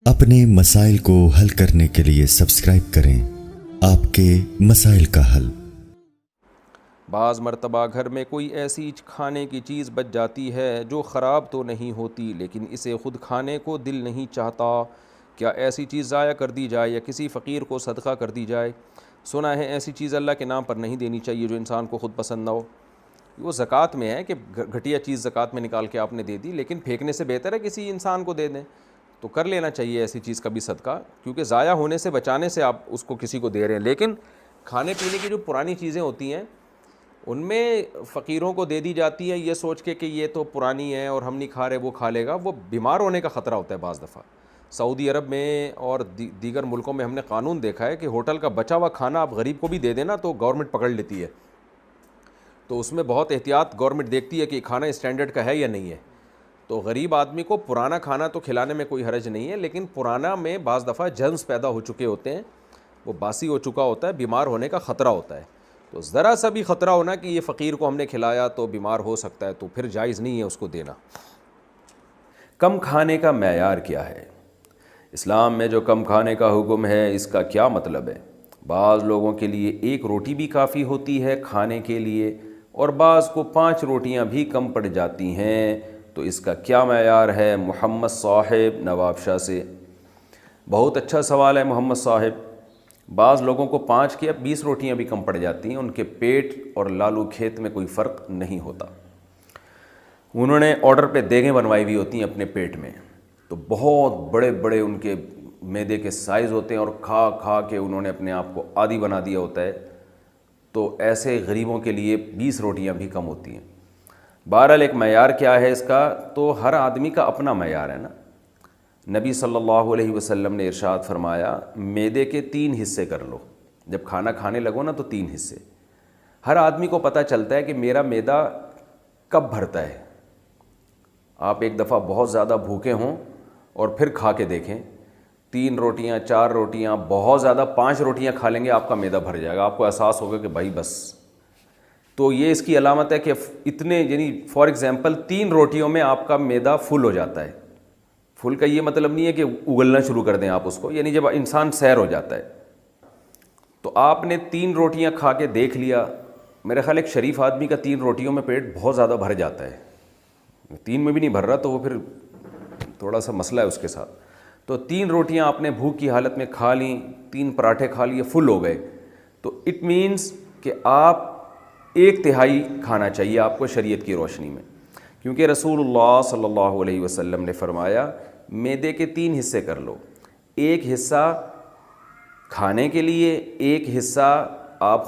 अपने मसाइल को हल करने के लिए सब्सक्राइब करें आपके मसाइल का हल। बाज़ मरतबा घर में कोई ऐसी खाने की चीज़ बच जाती है जो ख़राब तो नहीं होती, लेकिन इसे ख़ुद खाने को दिल नहीं चाहता। क्या ऐसी चीज़ ज़ाया कर दी जाए या किसी फ़कीर को सदका कर दी जाए? सुना है ऐसी चीज़ अल्लाह के नाम पर नहीं देनी चाहिए जो इंसान को ख़ुद पसंद ना हो। वो ज़कात में है कि घटिया चीज़ ज़कात में निकाल के आपने दे दी, लेकिन फेंकने से बेहतर है किसी इंसान को दे दें, तो कर लेना चाहिए ऐसी चीज़ का भी सदका, क्योंकि ज़ाया होने से बचाने से आप उसको किसी को दे रहे हैं। लेकिन खाने पीने की जो पुरानी चीज़ें होती हैं उनमें फ़कीरों को दे दी जाती है ये सोच के कि ये तो पुरानी है और हम नहीं खा रहे, वो खा लेगा। वो बीमार होने का ख़तरा होता है बाज़ दफ़ा। सऊदी अरब में और दीगर मुल्कों में हमने कानून देखा है कि होटल का बचा हुआ खाना आप गरीब को भी दे देना तो गवर्नमेंट पकड़ लेती है। तो उसमें बहुत एहतियात गवर्नमेंट देखती है कि खाना स्टैंडर्ड का है या नहीं है। तो गरीब आदमी को पुराना खाना तो खिलाने में कोई हरज नहीं है, लेकिन पुराना में बाज़ दफ़ा जर्म्स पैदा हो चुके होते हैं, वो बासी हो चुका होता है, बीमार होने का ख़तरा होता है। तो ज़रा सा भी ख़तरा होना कि ये फ़कीर को हमने खिलाया तो बीमार हो सकता है, तो फिर जायज़ नहीं है उसको देना। कम खाने का मेयार क्या है? इस्लाम में जो कम खाने का हुक्म है इसका क्या मतलब है? बाज़ लोगों के लिए एक रोटी भी काफ़ी होती है खाने के लिए और बाज़ को 5 रोटियां भी कम पड़ जाती हैं, तो इसका क्या मेयार है? मोहम्मद साहिब नवाबशाह से। बहुत अच्छा सवाल है मोहम्मद साहिब। बाज़ लोगों को 5 की 20 रोटियां भी कम पड़ जाती हैं, उनके पेट और लालू खेत में कोई फ़र्क नहीं होता। उन्होंने ऑर्डर पे देगें बनवाई हुई होती हैं अपने पेट में, तो बहुत बड़े बड़े उनके मैदे के साइज़ होते हैं और खा खा के उन्होंने अपने आप को आदी बना दिया होता है। तो ऐसे गरीबों के लिए 20 रोटियां भी कम होती हैं। बहरहाल एक मेयार क्या है इसका, तो हर आदमी का अपना मेयार है ना। नबी सल्लल्लाहु अलैहि वसल्लम ने इरशाद फरमाया, मैदे के 3 हिस्से कर लो। जब खाना खाने लगो ना तो 3 हिस्से। हर आदमी को पता चलता है कि मेरा मैदा कब भरता है। आप एक दफ़ा बहुत ज़्यादा भूखे हों और फिर खा के देखें, 3 रोटियां 4 रोटियां, बहुत ज़्यादा 5 रोटियां खा लेंगे, आपका मैदा भर जाएगा। आपको एहसास होगा कि भाई बस। तो ये इसकी अलामत है कि इतने, यानी फॉर एग्ज़ाम्पल 3 रोटियों में आपका मैदा फुल हो जाता है। फुल का ये मतलब नहीं है कि उगलना शुरू कर दें आप उसको, यानी जब इंसान सैर हो जाता है। तो आपने 3 रोटियां खा के देख लिया, मेरा ख्याल एक शरीफ आदमी का 3 रोटियों में पेट बहुत ज़्यादा भर जाता है। 3 में भी नहीं भर रहा तो वो फिर थोड़ा सा मसला है उसके साथ। तो 3 रोटियां आपने भूख की हालत में खा ली, 3 पराठे खा लिए, फुल हो गए, तो इट मीन्स कि आप 1/3 खाना चाहिए आपको शरीयत की रोशनी में, क्योंकि रसूलुल्लाह सल्लल्लाहु अलैहि वसल्लम ने फरमाया मैदे के 3 हिस्से कर लो। एक हिस्सा खाने के लिए, एक हिस्सा आप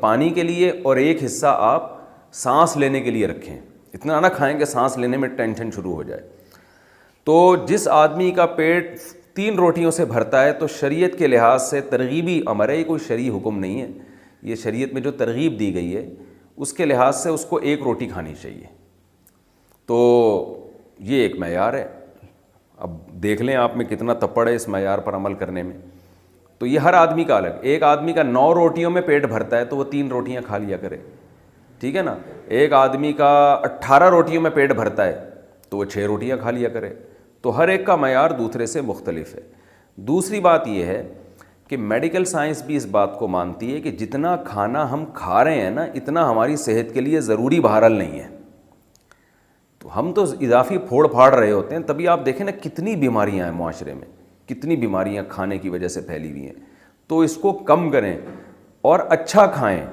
पानी के लिए, और एक हिस्सा आप सांस लेने के लिए रखें। इतना ना खाएं कि सांस लेने में टेंशन शुरू हो जाए। तो जिस आदमी का पेट 3 रोटियों से भरता है तो शरीयत के लिहाज से तरगीबी अमर है, ये कोई शरई हुक्म नहीं है, ये शरीयत में जो तरगीब दी गई है उसके लिहाज से उसको 1 रोटी खानी चाहिए। तो ये एक मेयार है। अब देख लें आप में कितना तपड़ है इस मेयार पर अमल करने में। तो ये हर आदमी का अलग। एक आदमी का 9 रोटियों में पेट भरता है तो वो 3 रोटियां खा लिया करे, ठीक है ना। एक आदमी का 18 रोटियों में पेट भरता है तो वो 6 रोटियां खा लिया करे। तो हर एक का मेयार दूसरे से मुख्तलिफ है। दूसरी बात यह है कि मेडिकल साइंस भी इस बात को मानती है कि जितना खाना हम खा रहे हैं ना, इतना हमारी सेहत के लिए ज़रूरी बहरहाल नहीं है। तो हम तो इजाफी फोड़ फाड़ रहे होते हैं, तभी आप देखें ना कितनी बीमारियां हैं माशरे में, कितनी बीमारियां खाने की वजह से फैली हुई हैं। तो इसको कम करें और अच्छा खाएं।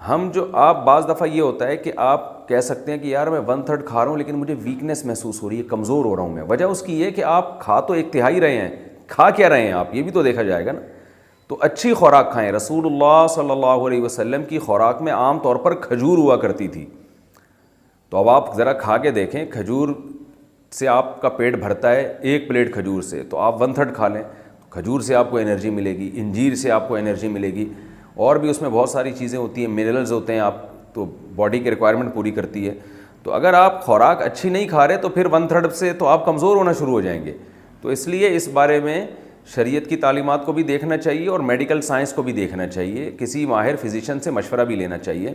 हम जो आप बाज़ दफ़ा ये होता है कि आप कह सकते हैं कि यार मैं 1/3 खा रहा हूँ लेकिन मुझे वीकनेस महसूस हो रही है, कमज़ोर हो रहा हूँ मैं। वजह उसकी ये कि आप खा तो 1/3 रहे हैं, खा क्या रहे हैं आप, ये भी तो देखा जाएगा ना। तो अच्छी खुराक खाएं। रसूलुल्लाह सल्लल्लाहु अलैहि वसल्लम की खुराक में आम तौर पर खजूर हुआ करती थी। तो अब आप ज़रा खा के देखें, खजूर से आपका पेट भरता है 1 प्लेट खजूर से, तो आप 1/3 खा लें, खजूर से आपको एनर्जी मिलेगी, इंजीर से आपको एनर्जी मिलेगी, और भी उसमें बहुत सारी चीज़ें होती हैं, मिनरल्स होते हैं, आप तो बॉडी की रिक्वायरमेंट पूरी करती है। तो अगर आप खुराक अच्छी नहीं खा रहे तो फिर 1/3 से तो आप कमज़ोर होना शुरू हो जाएंगे। तो इसलिए इस बारे में शरीयत की तालीमात को भी देखना चाहिए और मेडिकल साइंस को भी देखना चाहिए। किसी माहिर फिजिशियन से मशवरा भी लेना चाहिए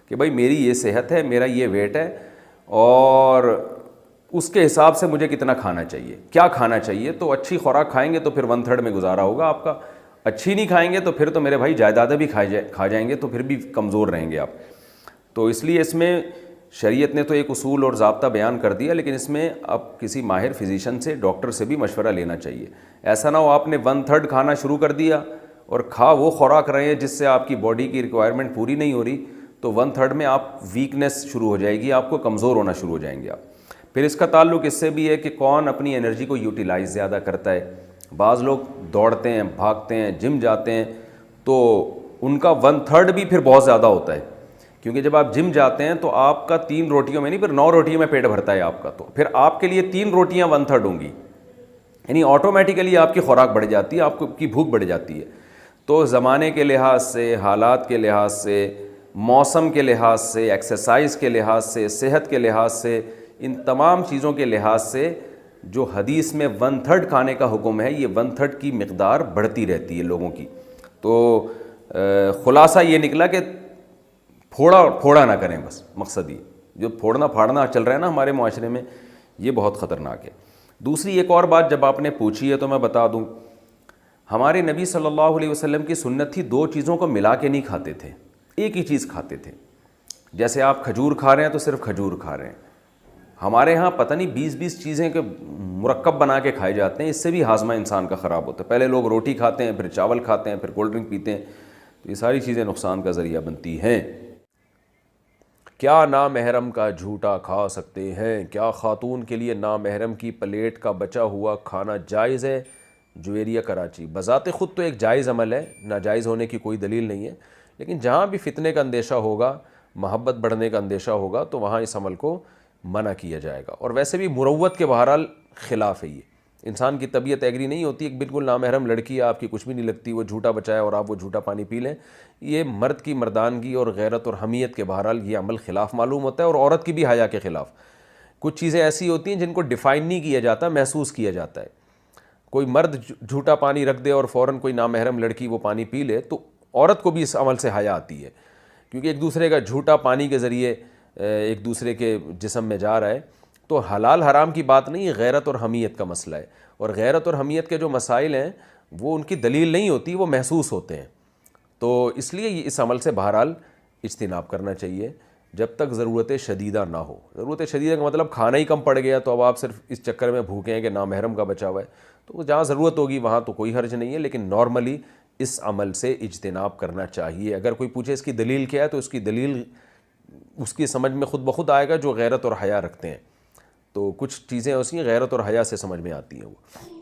कि भाई मेरी ये सेहत है, मेरा ये वेट है और اس کے حساب سے مجھے کتنا کھانا چاہیے، کیا کھانا چاہیے. تو اچھی خوراک کھائیں گے تو پھر 1/3 میں گزارا ہوگا آپ کا. اچھی نہیں کھائیں گے تو پھر تو میرے بھائی جائیدادیں بھی کھا جائیں گے، تو پھر بھی کمزور رہیں گے آپ. تو اس لیے اس میں شریعت نے تو ایک اصول اور ضابطہ بیان کر دیا، لیکن اس میں اب کسی ماہر فزیشین سے، ڈاکٹر سے بھی مشورہ لینا چاہیے. ایسا نہ ہو آپ نے 1/3 کھانا شروع کر دیا اور کھا وہ خوراک رہے ہیں جس سے آپ کی باڈی کی ریکوائرمنٹ پوری نہیں ہو رہی، تو 1/3 میں آپ ویکنیس شروع ہو جائے گی، آپ کو کمزور ہونا شروع ہو جائیں گے آپ. پھر اس کا تعلق اس سے بھی ہے کہ کون اپنی انرجی کو یوٹیلائز زیادہ کرتا ہے. بعض لوگ دوڑتے ہیں، بھاگتے ہیں، جم جاتے ہیں، تو ان کا 1/3 بھی پھر بہت زیادہ ہوتا ہے، کیونکہ جب آپ جم جاتے ہیں تو آپ کا 3 روٹیوں میں نہیں، پھر 9 روٹیوں میں پیٹ بھرتا ہے آپ کا. تو پھر آپ کے لیے 3 روٹیاں 1/3 ہوں گی، یعنی آٹومیٹیکلی آپ کی خوراک بڑھ جاتی ہے، آپ کی بھوک بڑھ جاتی ہے. تو زمانے کے لحاظ سے، حالات کے لحاظ سے، موسم کے لحاظ سے، ایکسرسائز کے لحاظ سے، صحت کے لحاظ سے، ان تمام چیزوں کے لحاظ سے جو حدیث میں 1/3 کھانے کا حکم ہے، یہ 1/3 کی مقدار بڑھتی رہتی ہے لوگوں کی. تو خلاصہ یہ نکلا کہ پھوڑا نہ کریں، بس مقصد یہ. جو پھوڑنا پھاڑنا چل رہا ہے نا ہمارے معاشرے میں، یہ بہت خطرناک ہے. دوسری ایک اور بات جب آپ نے پوچھی ہے تو میں بتا دوں، ہمارے نبی صلی اللہ علیہ وسلم کی سنت تھی 2 چیزوں کو ملا کے نہیں کھاتے تھے، ایک ہی چیز کھاتے تھے. جیسے آپ کھجور کھا رہے ہیں تو صرف کھجور کھا رہے ہیں. ہمارے ہاں پتہ نہیں 20 چیزیں کے مرکب بنا کے کھائے جاتے ہیں، اس سے بھی ہاضمہ انسان کا خراب ہوتا ہے. پہلے لوگ روٹی کھاتے ہیں، پھر چاول کھاتے ہیں، پھر کولڈ ڈرنک پیتے ہیں، تو یہ ساری چیزیں نقصان کا ذریعہ بنتی ہیں. کیا نامحرم کا جھوٹا کھا سکتے ہیں؟ کیا خاتون کے لیے نامحرم کی پلیٹ کا بچا ہوا کھانا جائز ہے؟ جویریہ کراچی. بذات خود تو ایک جائز عمل ہے، ناجائز ہونے کی کوئی دلیل نہیں ہے، لیکن جہاں بھی فتنے کا اندیشہ ہوگا، محبت بڑھنے کا اندیشہ ہوگا، تو وہاں اس عمل کو منع کیا جائے گا. اور ویسے بھی مروت کے بہرحال خلاف ہے. یہ انسان کی طبیعت ایگری نہیں ہوتی، ایک بالکل نامحرم لڑکی ہے، آپ کی کچھ بھی نہیں لگتی، وہ جھوٹا بچائے اور آپ وہ جھوٹا پانی پی لیں، یہ مرد کی مردانگی اور غیرت اور حمیت کے بہرحال یہ عمل خلاف معلوم ہوتا ہے، اور عورت کی بھی حیا کے خلاف. کچھ چیزیں ایسی ہوتی ہیں جن کو ڈیفائن نہیں کیا جاتا، محسوس کیا جاتا ہے. کوئی مرد جھوٹا پانی رکھ دے اور فوراً کوئی نامحرم لڑکی وہ پانی پی لے، تو عورت کو بھی اس عمل سے حیا آتی ہے، کیونکہ ایک دوسرے کا جھوٹا پانی کے ذریعے ایک دوسرے کے جسم میں جا رہا ہے. تو حلال حرام کی بات نہیں، غیرت اور حمیت کا مسئلہ ہے. اور غیرت اور حمیت کے جو مسائل ہیں وہ ان کی دلیل نہیں ہوتی، وہ محسوس ہوتے ہیں. تو اس لیے اس عمل سے بہرحال اجتناب کرنا چاہیے جب تک ضرورت شدیدہ نہ ہو. ضرورت شدیدہ کا مطلب کھانا ہی کم پڑ گیا تو اب آپ صرف اس چکر میں بھوکے ہیں کہ نامحرم کا بچا ہوا ہے، تو جہاں ضرورت ہوگی وہاں تو کوئی حرج نہیں ہے، لیکن نارملی اس عمل سے اجتناب کرنا چاہیے. اگر کوئی پوچھے اس کی دلیل کیا ہے، تو اس کی دلیل اس کی سمجھ میں خود بخود آئے گا جو غیرت اور حیا رکھتے ہیں. تو کچھ چیزیں ایسی ہیں غیرت اور حیا سے سمجھ میں آتی ہیں وہ.